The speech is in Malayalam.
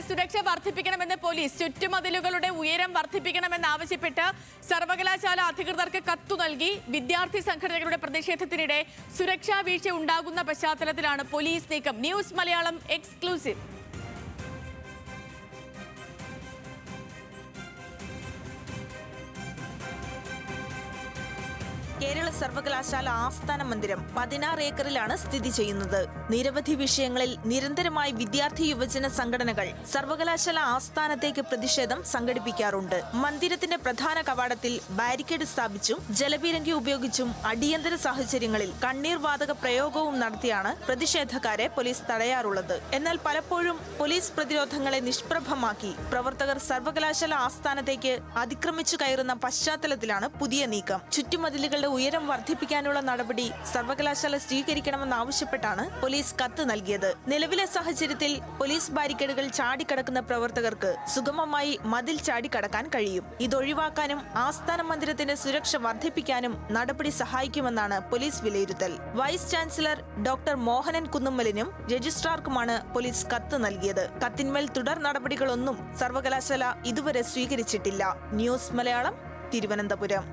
സുരക്ഷ വർദ്ധിപ്പിക്കണമെന്ന് പോലീസ്. ചുറ്റുമതിലുകളുടെ ഉയരം വർദ്ധിപ്പിക്കണമെന്നാവശ്യപ്പെട്ട് സർവകലാശാല അധികൃതർക്ക് കത്തു നൽകി. വിദ്യാർത്ഥി സംഘടനകളുടെ പ്രതിഷേധത്തിനിടെ സുരക്ഷാ വീഴ്ച ഉണ്ടാകുന്ന പശ്ചാത്തലത്തിലാണ് പോലീസ് നീക്കം. News Malayalam exclusive. കേരള സർവകലാശാല ആസ്ഥാന മന്ദിരം 16 ഏക്കറിലാണ് സ്ഥിതി ചെയ്യുന്നത്. നിരവധി വിഷയങ്ങളിൽ നിരന്തരമായി വിദ്യാർത്ഥി യുവജന സംഘടനകൾ സർവകലാശാല ആസ്ഥാനത്തേക്ക് പ്രതിഷേധം സംഘടിപ്പിക്കാറുണ്ട്. മന്ദിരത്തിന്റെ പ്രധാന കവാടത്തിൽ ബാരിക്കേഡ് സ്ഥാപിച്ചും ജലപീരങ്കി ഉപയോഗിച്ചും അടിയന്തര സാഹചര്യങ്ങളിൽ കണ്ണീർ വാതക പ്രയോഗവും നടത്തിയാണ് പ്രതിഷേധക്കാരെ പോലീസ് തടയാറുള്ളത്. എന്നാൽ പലപ്പോഴും പോലീസ് പ്രതിരോധങ്ങളെ നിഷ്പ്രഭമാക്കി പ്രവർത്തകർ സർവകലാശാല ആസ്ഥാനത്തേക്ക് അതിക്രമിച്ചു കയറുന്ന പശ്ചാത്തലത്തിലാണ് പുതിയ നീക്കം. ചുറ്റുമതിലുകളുടെ ഉയരം വർദ്ധിപ്പിക്കാനുള്ള നടപടി സർവകലാശാല സ്വീകരിക്കണമെന്നാവശ്യപ്പെട്ടാണ് പോലീസ് കത്ത് നൽകിയത്. നിലവിലെ സാഹചര്യത്തിൽ പോലീസ് ബാരിക്കേഡുകൾ ചാടിക്കടക്കുന്ന പ്രവർത്തകർക്ക് സുഗമമായി മതിൽ ചാടിക്കടക്കാൻ കഴിയും. ഇതൊഴിവാക്കാനും ആസ്ഥാന മന്ദിരത്തിന്റെ സുരക്ഷ വർദ്ധിപ്പിക്കാനും നടപടി സഹായിക്കുമെന്നാണ് പോലീസ് വിലയിരുത്തൽ. വൈസ് ചാൻസലർ ഡോക്ടർ മോഹനൻ കുന്നുമ്മലിനും രജിസ്ട്രാർക്കുമാണ് പോലീസ് കത്ത് നൽകിയത്. കത്തിന്മേൽ തുടർ നടപടികളൊന്നും സർവകലാശാല ഇതുവരെ സ്വീകരിച്ചിട്ടില്ല. ന്യൂസ് മലയാളം, തിരുവനന്തപുരം.